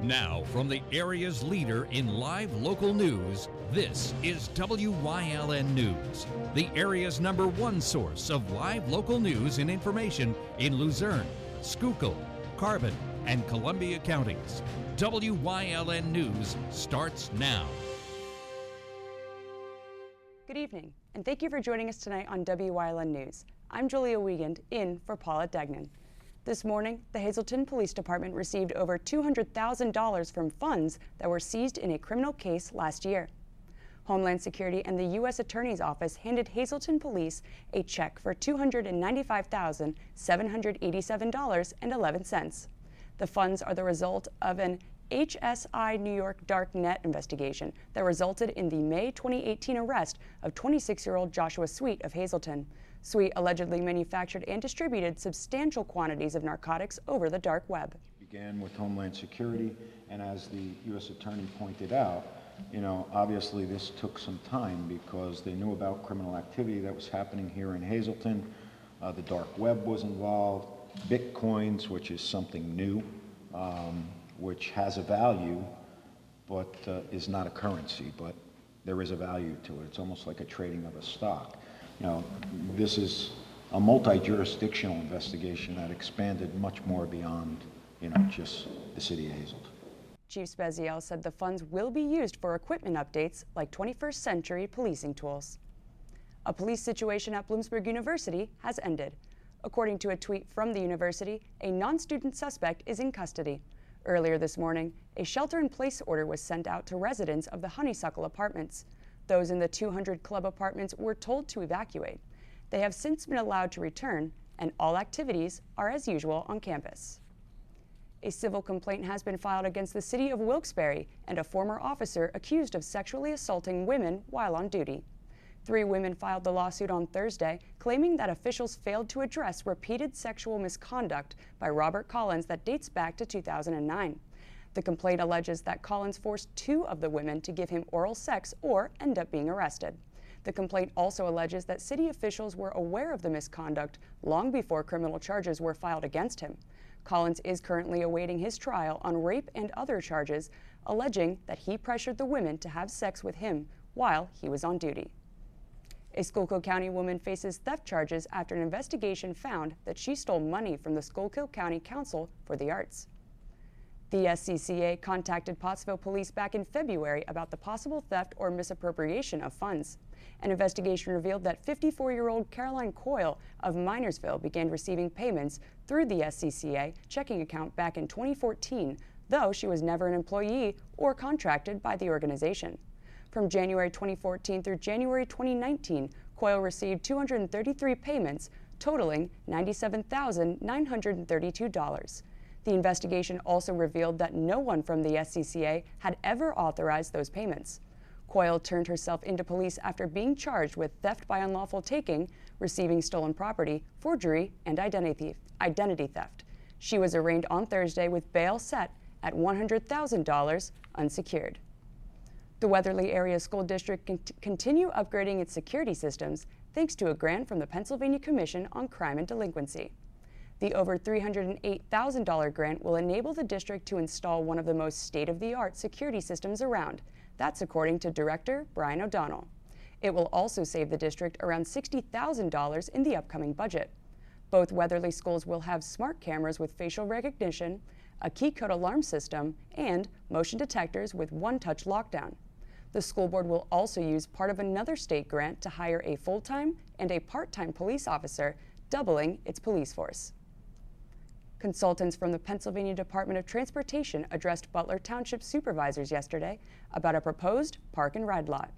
Now, from the area's leader in live local news, this is WYLN News, the area's #1 source of live local news and information in Luzerne, Schuylkill, Carbon, and Columbia counties. WYLN News starts now. Good evening, and thank you for joining us tonight on WYLN News. I'm Julia Wiegand, in for Paula Degnan. This morning, the Hazleton Police Department received over $200,000 from funds that were seized in a criminal case last year. Homeland Security and the U.S. Attorney's Office handed Hazleton Police a check for $295,787.11. The funds are the result of an HSI New York dark net investigation that resulted in the May 2018 arrest of 26-year-old Joshua Sweet of Hazleton. Sweet allegedly manufactured and distributed substantial quantities of narcotics over the dark web. Began with Homeland Security, and as the U.S. Attorney pointed out, obviously this took some time because they knew about criminal activity that was happening here in Hazleton. The dark web was involved, Bitcoins, which is something new, which has a value, but is not a currency, but there is a value to it. It's almost like a trading of a stock. This is a multi-jurisdictional investigation that expanded much more beyond, just the city of Hazleton. Chief Spezial said the funds will be used for equipment updates like 21st century policing tools. A police situation at Bloomsburg University has ended. According to a tweet from the university, a non-student suspect is in custody. Earlier this morning, a shelter-in-place order was sent out to residents of the Honeysuckle apartments. Those in the 200 Club apartments were told to evacuate. They have since been allowed to return, and all activities are as usual on campus. A civil complaint has been filed against the city of Wilkes-Barre and a former officer accused of sexually assaulting women while on duty. 3 women filed the lawsuit on Thursday, claiming that officials failed to address repeated sexual misconduct by Robert Collins that dates back to 2009. The complaint alleges that Collins forced 2 of the women to give him oral sex or end up being arrested. The complaint also alleges that city officials were aware of the misconduct long before criminal charges were filed against him. Collins is currently awaiting his trial on rape and other charges, alleging that he pressured the women to have sex with him while he was on duty. A Schuylkill County woman faces theft charges after an investigation found that she stole money from the Schuylkill County Council for the Arts. The SCCA contacted Pottsville Police back in February about the possible theft or misappropriation of funds. An investigation revealed that 54-year-old Caroline Coyle of Minersville began receiving payments through the SCCA checking account back in 2014, though she was never an employee or contracted by the organization. From January 2014 through January 2019, Coyle received 233 payments, totaling $97,932. The investigation also revealed that no one from the SCCA had ever authorized those payments. Coyle turned herself into police after being charged with theft by unlawful taking, receiving stolen property, forgery, and identity theft. She was arraigned on Thursday with bail set at $100,000 unsecured. The Weatherly Area School District can continue upgrading its security systems thanks to a grant from the Pennsylvania Commission on Crime and Delinquency. The over $308,000 grant will enable the district to install one of the most state-of-the-art security systems around. That's according to Director Brian O'Donnell. It will also save the district around $60,000 in the upcoming budget. Both Weatherly schools will have smart cameras with facial recognition, a key code alarm system, and motion detectors with one-touch lockdown. The school board will also use part of another state grant to hire a full-time and a part-time police officer, doubling its police force. Consultants from the Pennsylvania Department of Transportation addressed Butler Township supervisors yesterday about a proposed park and ride lot.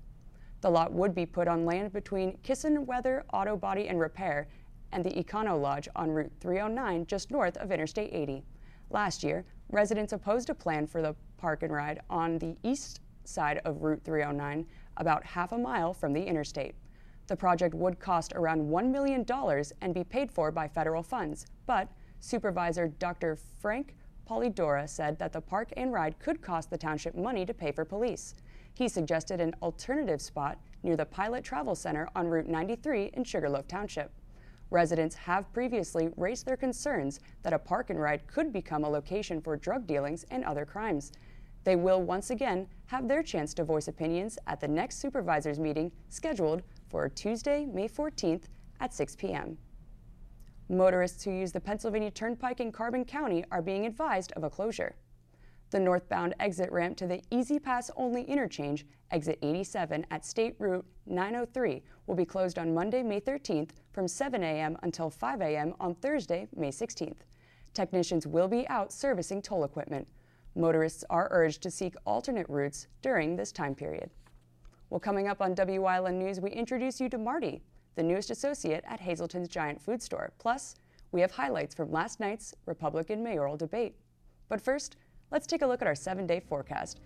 The lot would be put on land between Kissenweather Auto Body and Repair and the Econo Lodge on Route 309 just north of Interstate 80. Last year, residents opposed a plan for the park and ride on the east side of Route 309, about half a mile from the interstate. The project would cost around $1 million and be paid for by federal funds, but Supervisor Dr. Frank Polidora said that the park and ride could cost the township money to pay for police. He suggested an alternative spot near the Pilot Travel Center on Route 93 in Sugarloaf Township. Residents have previously raised their concerns that a park and ride could become a location for drug dealings and other crimes. They will once again have their chance to voice opinions at the next supervisors meeting scheduled for Tuesday, May 14th at 6 p.m. Motorists who use the Pennsylvania Turnpike in Carbon County are being advised of a closure. The northbound exit ramp to the Easy Pass only interchange, exit 87 at State Route 903, will be closed on Monday, May 13th from 7 a.m. until 5 a.m. on Thursday, May 16th. Technicians will be out servicing toll equipment. Motorists are urged to seek alternate routes during this time period. Well, coming up on Wyln News, we introduce you to Marty, the newest associate at Hazleton's Giant Food Store. Plus, we have highlights from last night's Republican mayoral debate. But first, let's take a look at our 7-day forecast.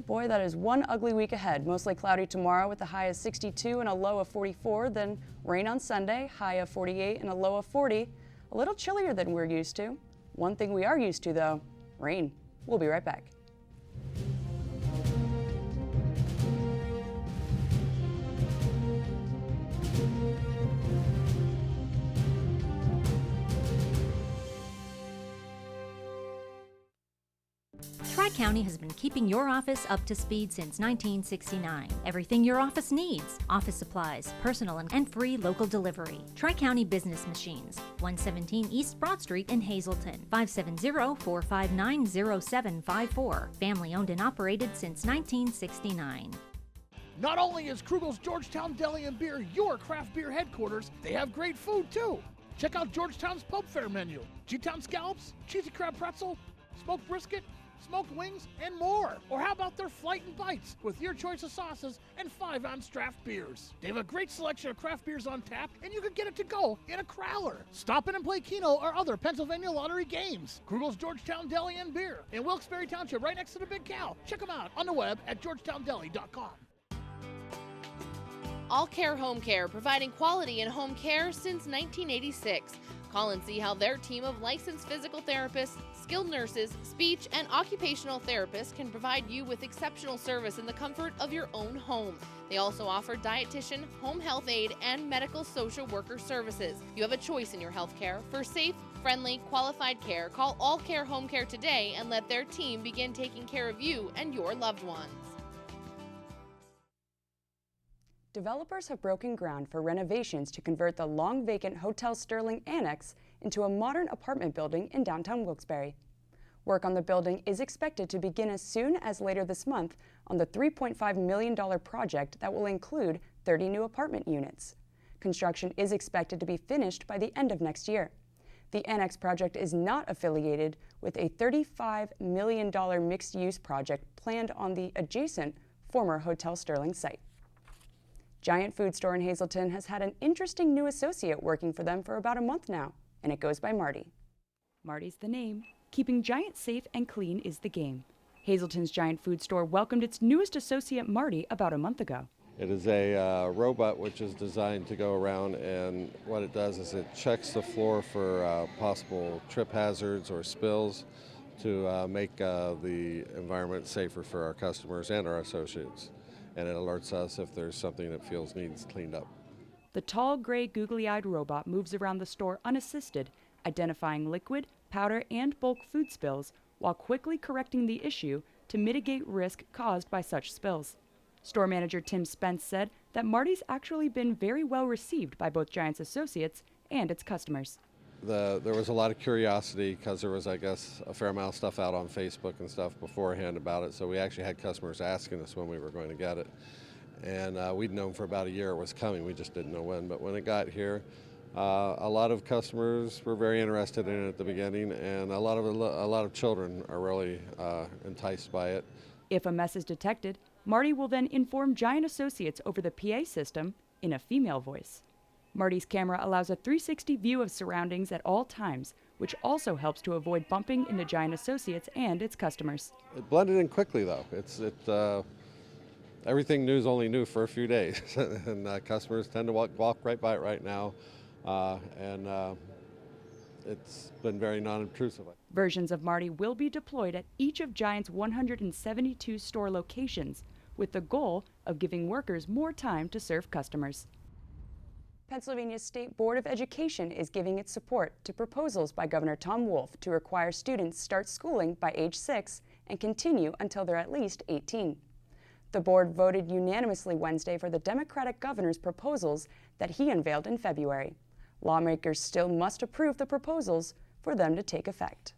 Boy, that is one ugly week ahead. Mostly cloudy tomorrow with a high of 62 and a low of 44. Then rain on Sunday, high of 48 and a low of 40. A little chillier than we're used to. One thing we are used to, though, rain. We'll be right back. Tri-County has been keeping your office up to speed since 1969. Everything your office needs: office supplies, personal and free local delivery. Tri-County Business Machines, 117 East Broad Street in Hazleton, 570-459-0754. Family owned and operated since 1969. Not only is Krugel's Georgetown Deli and Beer your craft beer headquarters, they have great food too. Check out Georgetown's Pub Fare menu: G-Town scallops, cheesy crab pretzel, smoked brisket, smoked wings, and more. Or how about their Flight and Bites with your choice of sauces and 5-ounce draft beers. They have a great selection of craft beers on tap, and you can get it to go in a crowler. Stop in and play Keno or other Pennsylvania lottery games. Krugel's Georgetown Deli and Beer in Wilkes-Barre Township, right next to the Big Cow. Check them out on the web at georgetowndeli.com. All Care Home Care, providing quality in home care since 1986. Call and see how their team of licensed physical therapists, skilled nurses, speech, and occupational therapists can provide you with exceptional service in the comfort of your own home. They also offer dietitian, home health aide, and medical social worker services. You have a choice in your health care. For safe, friendly, qualified care, call All Care Home Care today and let their team begin taking care of you and your loved ones. Developers have broken ground for renovations to convert the long-vacant Hotel Sterling Annex into a modern apartment building in downtown Wilkes-Barre. Work on the building is expected to begin as soon as later this month on the $3.5 million project that will include 30 new apartment units. Construction is expected to be finished by the end of next year. The Annex project is not affiliated with a $35 million mixed-use project planned on the adjacent former Hotel Sterling site. Giant Food Store in Hazleton has had an interesting new associate working for them for about a month now, and it goes by Marty. Marty's the name. Keeping Giant safe and clean is the game. Hazleton's Giant Food Store welcomed its newest associate, Marty, about a month ago. It is a robot which is designed to go around, and what it does is it checks the floor for possible trip hazards or spills to make the environment safer for our customers and our associates. And it alerts us if there's something that needs cleaned up. The tall, gray, googly-eyed robot moves around the store unassisted, identifying liquid, powder, and bulk food spills while quickly correcting the issue to mitigate risk caused by such spills. Store manager Tim Spence said that Marty's actually been very well received by both Giant's associates and its customers. There was a lot of curiosity because there was, I guess, a fair amount of stuff out on Facebook and stuff beforehand about it, so we actually had customers asking us when we were going to get it. And we'd known for about a year it was coming, we just didn't know when. But when it got here, a lot of customers were very interested in it at the beginning, and a lot of children are really enticed by it. If a mess is detected, Marty will then inform Giant associates over the PA system in a female voice. Marty's camera allows a 360 view of surroundings at all times, which also helps to avoid bumping into Giant associates and its customers. It blended in quickly, though. Everything new is only new for a few days, and customers tend to walk right by it right now, and it's been very non-intrusive. Versions of Marty will be deployed at each of Giant's 172 store locations, with the goal of giving workers more time to serve customers. Pennsylvania's State Board of Education is giving its support to proposals by Governor Tom Wolf to require students start schooling by age 6 and continue until they're at least 18. The board voted unanimously Wednesday for the Democratic governor's proposals that he unveiled in February. Lawmakers still must approve the proposals for them to take effect.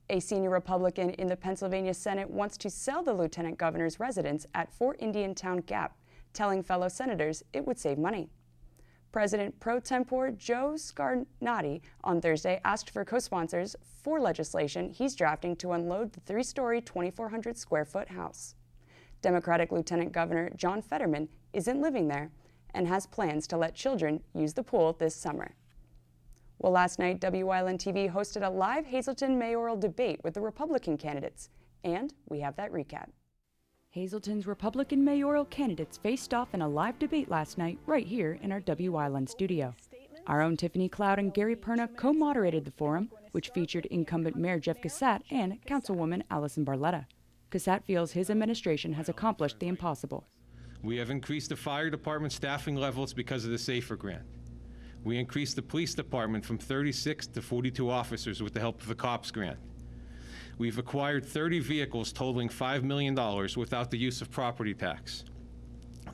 A senior Republican in the Pennsylvania Senate wants to sell the lieutenant governor's residence at Fort Indiantown Gap, telling fellow senators it would save money. President pro tempore Joe Scarnati on Thursday asked for co-sponsors for legislation he's drafting to unload the 3-story, 2,400 square foot house. Democratic Lieutenant Governor John Fetterman isn't living there and has plans to let children use the pool this summer. Well, last night, Wyln TV hosted a live Hazleton mayoral debate with the Republican candidates, and we have that recap. Hazleton's Republican mayoral candidates faced off in a live debate last night right here in our Wyln studio. Our own Tiffany Cloud and Gary Perna co-moderated the forum, which featured incumbent Mayor Jeff Cassatt and Councilwoman Allison Barletta. Cassatt feels his administration has accomplished the impossible. We have increased the fire department staffing levels because of the SAFER grant. We increased the police department from 36 to 42 officers with the help of the COPS grant. We've acquired 30 vehicles totaling $5 million without the use of property tax.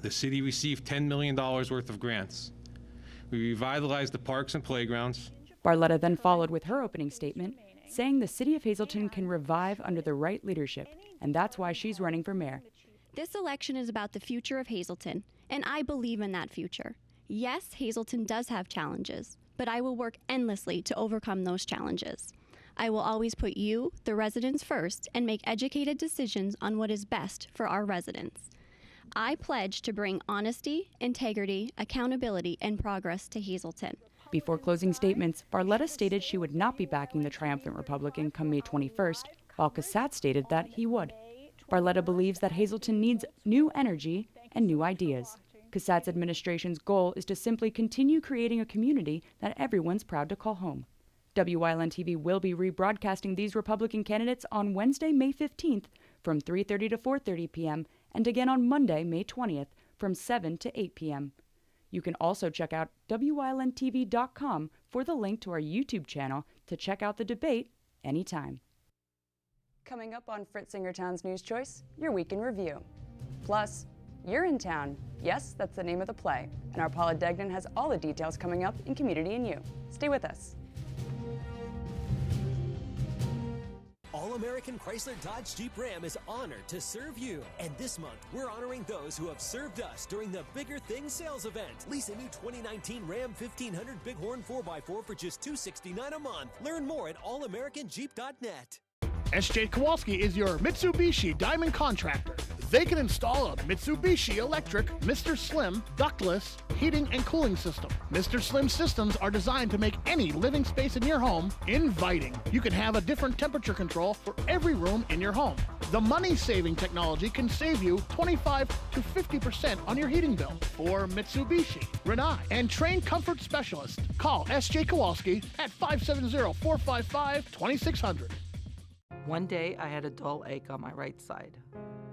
The city received $10 million worth of grants. We revitalized the parks and playgrounds. Barletta then followed with her opening statement, saying the city of Hazleton can revive under the right leadership, and that's why she's running for mayor. This election is about the future of Hazleton, and I believe in that future. Yes, Hazleton does have challenges, but I will work endlessly to overcome those challenges. I will always put you, the residents, first and make educated decisions on what is best for our residents. I pledge to bring honesty, integrity, accountability, and progress to Hazleton. Before closing statements, Barletta stated she would not be backing the triumphant Republican come May 21st, while Cassatt stated that he would. Barletta believes that Hazleton needs new energy and new ideas. Cassatt's administration's goal is to simply continue creating a community that everyone's proud to call home. Wyln TV will be rebroadcasting these Republican candidates on Wednesday, May 15th from 3:30 to 4:30 p.m. and again on Monday, May 20th from 7 to 8 p.m. You can also check out WYLNTV.com for the link to our YouTube channel to check out the debate anytime. Coming up on Fritzingertown's News Choice, your week in review. Plus, You're in Town. Yes, that's the name of the play. And our Paula Degnan has all the details coming up in Community and You. Stay with us. All-American Chrysler Dodge Jeep Ram is honored to serve you. And this month, we're honoring those who have served us during the Bigger Things sales event. Lease a new 2019 Ram 1500 Bighorn 4x4 for just $269 a month. Learn more at allamericanjeep.net. S.J. Kowalski is your Mitsubishi Diamond Contractor. They can install a Mitsubishi electric Mr. Slim ductless heating and cooling system. Mr. Slim systems are designed to make any living space in your home inviting. You can have a different temperature control for every room in your home. The money-saving technology can save you 25 to 50% on your heating bill. For Mitsubishi, Rinnai, and trained comfort specialists, call S.J. Kowalski at 570-455-2600. One day I had a dull ache on my right side.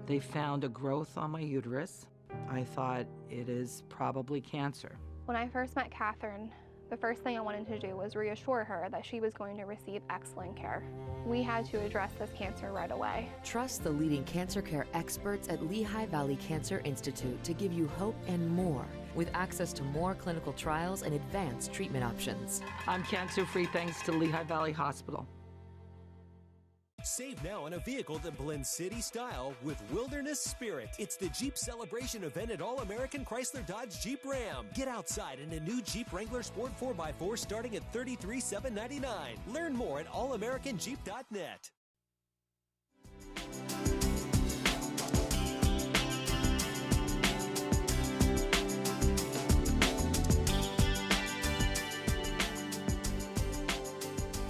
They found a growth on my uterus. I thought it is probably cancer. When I first met Catherine, the first thing I wanted to do was reassure her that she was going to receive excellent care. We had to address this cancer right away. Trust the leading cancer care experts at Lehigh Valley Cancer Institute to give you hope and more, with access to more clinical trials and advanced treatment options. I'm cancer-free thanks to Lehigh Valley Hospital. Save now on a vehicle that blends city style with wilderness spirit. It's the Jeep Celebration event at All-American Chrysler Dodge Jeep Ram. Get outside in a new Jeep Wrangler Sport 4x4 starting at $33,799. Learn more at allamericanjeep.net.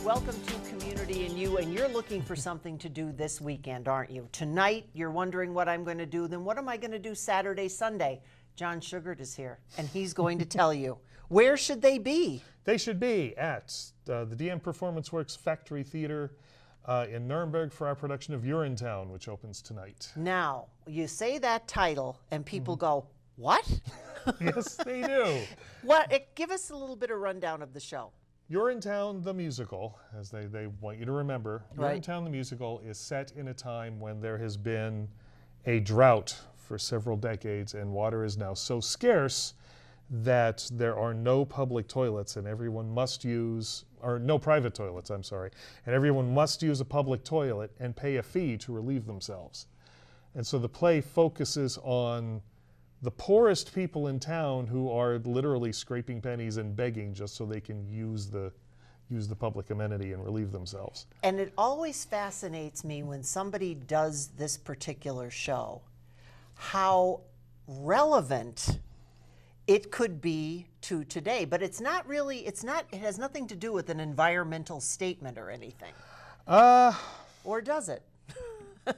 Welcome to Community and You, and you're looking for something to do this weekend, aren't you? Tonight, you're wondering what I'm going to do. Then what am I going to do Saturday, Sunday? John Sugart is here, and he's going to tell you. Where should they be? They should be at the DM Performance Works Factory Theater in Nuremberg for our production of You're in Town, which opens tonight. Now, you say that title, and people go, What? Yes, they do. Give us a little bit of rundown of the show. You're in Town, the musical, as they want you to remember. You're in Right. Town, the musical is set in a time when there has been a drought for several decades, and water is now so scarce that there are no public toilets, and everyone must use, or no private toilets, I'm sorry, and everyone must use a public toilet and pay a fee to relieve themselves. And so the play focuses on the poorest people in town who are literally scraping pennies and begging just so they can use the public amenity and relieve themselves. And it always fascinates me when somebody does this particular show, how relevant it could be to today. But it has nothing to do with an environmental statement or anything. Or does it?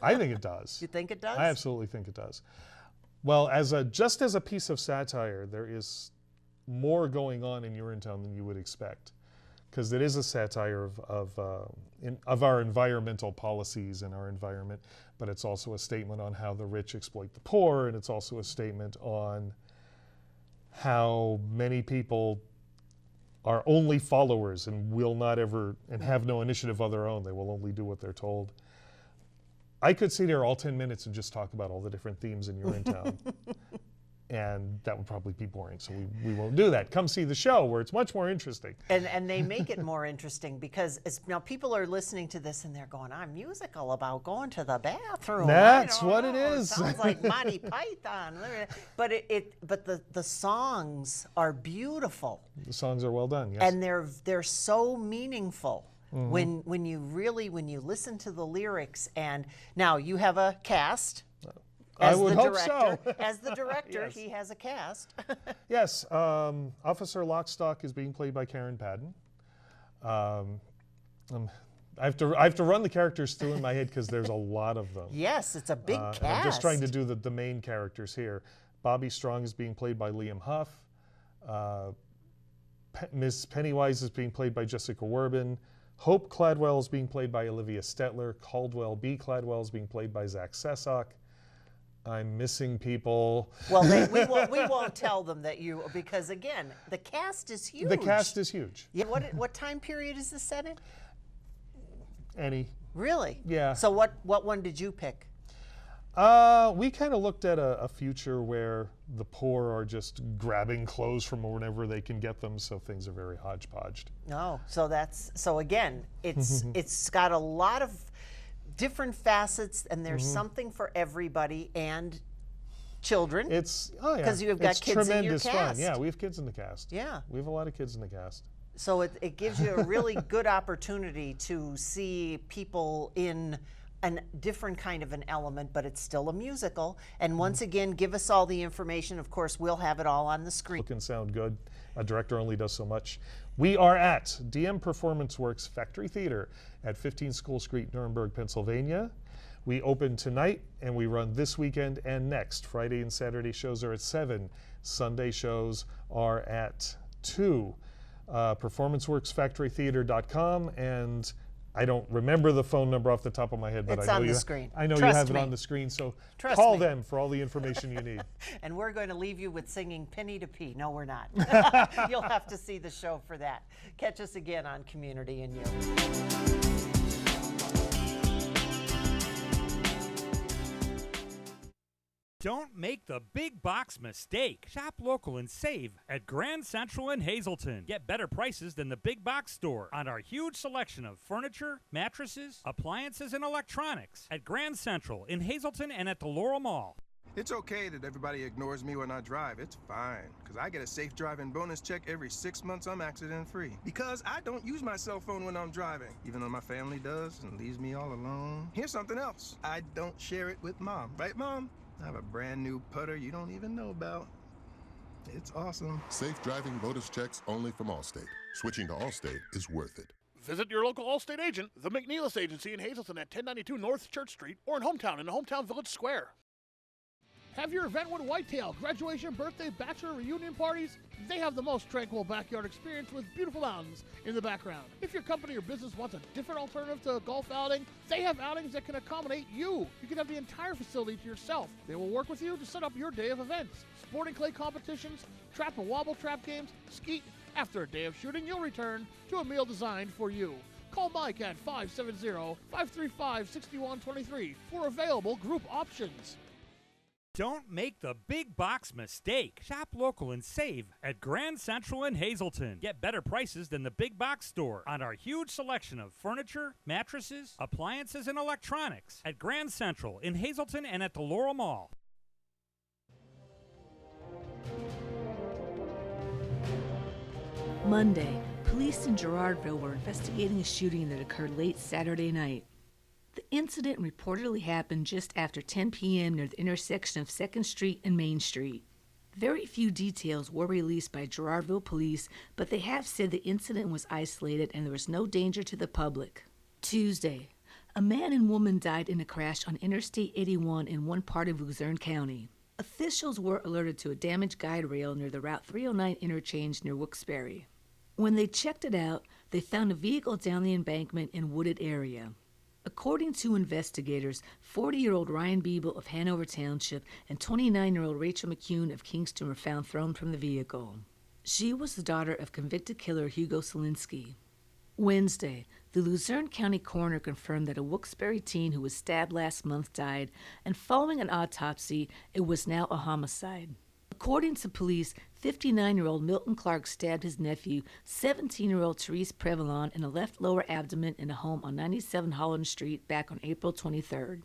I think it does. You think it does? I absolutely think it does. Well, just as a piece of satire, there is more going on in Urinetown than you would expect, because it is a satire of our environmental policies and our environment, but it's also a statement on how the rich exploit the poor, and it's also a statement on how many people are only followers and will not ever, and have no initiative of their own. They will only do what they're told. I could sit here all 10 minutes and just talk about all the different themes in Urinetown. And that would probably be boring, so we won't do that. Come see the show where it's much more interesting. And they make it more interesting because now people are listening to this and they're going, I'm musical about going to the bathroom. That's what it is. Sounds like Monty Python. But the songs are beautiful. The songs are well done, yes. And they're so meaningful. Mhm. When you listen to the lyrics. And now you have a cast. I would hope so. As the director, Yes. he has a cast. Yes, Officer Lockstock is being played by Karen Padden. I have to run the characters through in my head because there's a lot of them. Yes, it's a big cast. I'm just trying to do the main characters here. Bobby Strong is being played by Liam Huff. Ms. Pennywise is being played by Jessica Werbin. Hope Cladwell is being played by Olivia Stetler. Caldwell B. Cladwell is being played by Zach Sesak. I'm missing people. Well, we won't tell them that because again, the cast is huge. The cast is huge. Yeah. What time period is this set in? Any. Really? Yeah. So what one did you pick? We kind of looked at a future where the poor are just grabbing clothes from whenever they can get them, so things are very hodgepodged. No. So again, it's got a lot of different facets, and there's something for everybody and children. It's because you've got kids in your cast. Fun. Yeah, we have kids in the cast. Yeah, we have a lot of kids in the cast. So it gives you a really good opportunity to see people in a different kind of an element, but it's still a musical. And once again, give us all the information. Of course, we'll have it all on the screen. Look and sound good. A director only does so much. We are at DM Performance Works Factory Theater at 15 School Street, Nuremberg, Pennsylvania. We open tonight and we run this weekend and next. Friday and Saturday shows are at 7. Sunday shows are at 2. PerformanceWorksFactoryTheater.com, and I don't remember the phone number off the top of my head, but It's I know on the you screen. I know Trust you have me. it on the screen, so Trust call me. them for all the information you need. And we're going to leave you with singing Penny to Pee. No, we're not. You'll have to see the show for that. Catch us again on Community and You. Don't make the big box mistake. Shop local and save at Grand Central in Hazleton. Get better prices than the big box store on our huge selection of furniture, mattresses, appliances, and electronics at Grand Central in Hazleton and at the Laurel Mall. It's okay that everybody ignores me when I drive. It's fine, because I get a safe driving bonus check every 6 months I'm accident-free. Because I don't use my cell phone when I'm driving, even though my family does and leaves me all alone. Here's something else. I don't share it with Mom. Right, Mom? I have a brand new putter you don't even know about. It's awesome. Safe driving bonus checks only from Allstate. Switching to Allstate is worth it. Visit your local Allstate agent, the McNeilis Agency in Hazleton at 1092 North Church Street, or in Hometown the Hometown Village Square. Have your event with Whitetail, graduation, birthday, bachelor, reunion parties. They have the most tranquil backyard experience with beautiful mountains in the background. If your company or business wants a different alternative to a golf outing, they have outings that can accommodate you. You can have the entire facility to yourself. They will work with you to set up your day of events. Sporting clay competitions, trap and wobble trap games, skeet. After a day of shooting, you'll return to a meal designed for you. Call Mike at 570-535-6123 for available group options. Don't make the big box mistake. Shop local and save at Grand Central in Hazleton. Get better prices than the big box store on our huge selection of furniture, mattresses, appliances, and electronics at Grand Central in Hazleton and at the Laurel Mall. Monday, police in Girardville were investigating a shooting that occurred late Saturday night. The incident reportedly happened just after 10 p.m. near the intersection of 2nd Street and Main Street. Very few details were released by Girardville police, but they have said the incident was isolated and there was no danger to the public. Tuesday, a man and woman died in a crash on Interstate 81 in one part of Luzerne County. Officials were alerted to a damaged guide rail near the Route 309 interchange near Wilkes-Barre. When they checked it out, they found a vehicle down the embankment in a wooded area. According to investigators, 40-year-old Ryan Biebel of Hanover Township and 29-year-old Rachel McCune of Kingston were found thrown from the vehicle. She was the daughter of convicted killer Hugo Selinski. Wednesday, the Luzerne County coroner confirmed that a Wilkes-Barre teen who was stabbed last month died, and following an autopsy, it was now a homicide. According to police, 59-year-old Milton Clark stabbed his nephew, 17-year-old Therese Prevalon, in the left lower abdomen in a home on 97 Holland Street back on April 23rd.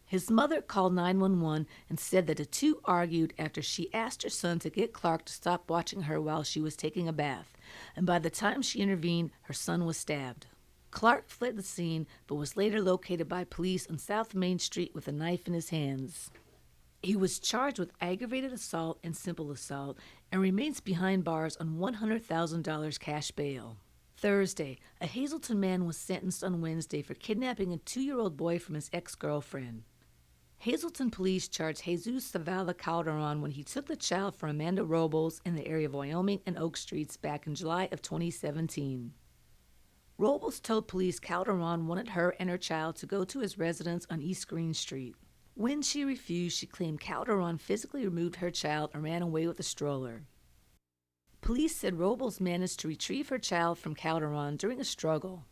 His mother called 911 and said that the two argued after she asked her son to get Clark to stop watching her while she was taking a bath, and by the time she intervened, her son was stabbed. Clark fled the scene but was later located by police on South Main Street with a knife in his hands. He was charged with aggravated assault and simple assault and remains behind bars on $100,000 cash bail. Thursday, a Hazleton man was sentenced on Wednesday for kidnapping a 2-year-old boy from his ex-girlfriend. Hazleton police charged Jesus Zavala Calderon when he took the child from Amanda Robles in the area of Wyoming and Oak Streets back in July of 2017. Robles told police Calderon wanted her and her child to go to his residence on East Green Street. When she refused, she claimed Calderon physically removed her child and ran away with a stroller. Police said Robles managed to retrieve her child from Calderon during a struggle.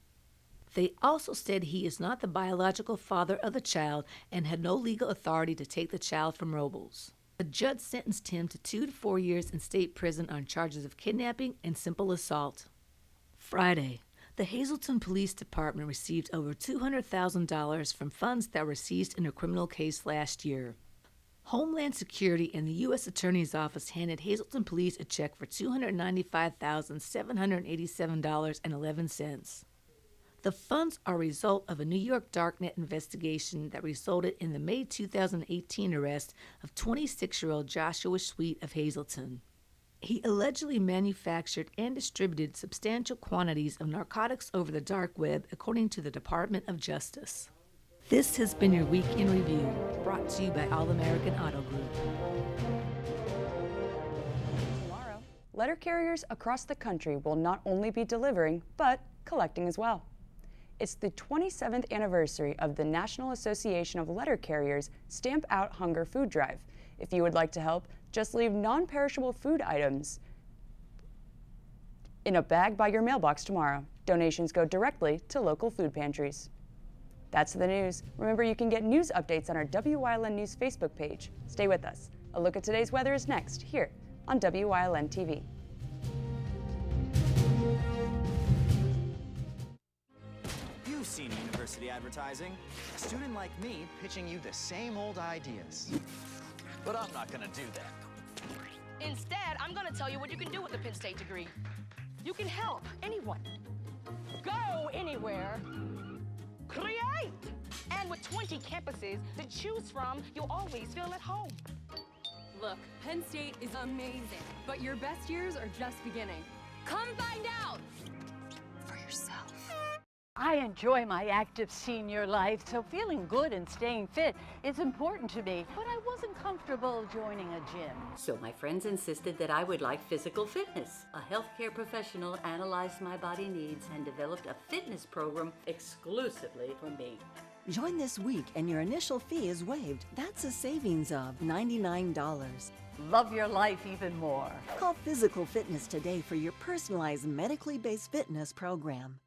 They also said he is not the biological father of the child and had no legal authority to take the child from Robles. A judge sentenced him to 2 to 4 years in state prison on charges of kidnapping and simple assault. Friday, the Hazleton Police Department received over $200,000 from funds that were seized in a criminal case last year. Homeland Security and the U.S. Attorney's Office handed Hazleton Police a check for $295,787.11. The funds are a result of a New York Darknet investigation that resulted in the May 2018 arrest of 26-year-old Joshua Sweet of Hazleton. He allegedly manufactured and distributed substantial quantities of narcotics over the dark web, according to the Department of Justice. This has been your Week in Review, brought to you by All American Auto Group. Tomorrow, letter carriers across the country will not only be delivering, but collecting as well. It's the 27th anniversary of the National Association of Letter Carriers Stamp Out Hunger Food Drive. If you would like to help, just leave non-perishable food items in a bag by your mailbox tomorrow. Donations go directly to local food pantries. That's the news. Remember, you can get news updates on our WYLN News Facebook page. Stay with us. A look at today's weather is next, here on WYLN TV. You've seen university advertising. A student like me pitching you the same old ideas. But I'm not gonna do that. Instead, I'm gonna tell you what you can do with a Penn State degree. You can help anyone. Go anywhere. Create! And with 20 campuses to choose from, you'll always feel at home. Look, Penn State is amazing, but your best years are just beginning. Come find out! I enjoy my active senior life, so feeling good and staying fit is important to me, but I wasn't comfortable joining a gym. So my friends insisted that I would like physical fitness. A healthcare professional analyzed my body needs and developed a fitness program exclusively for me. Join this week and your initial fee is waived. That's a savings of $99. Love your life even more. Call Physical Fitness today for your personalized medically based fitness program.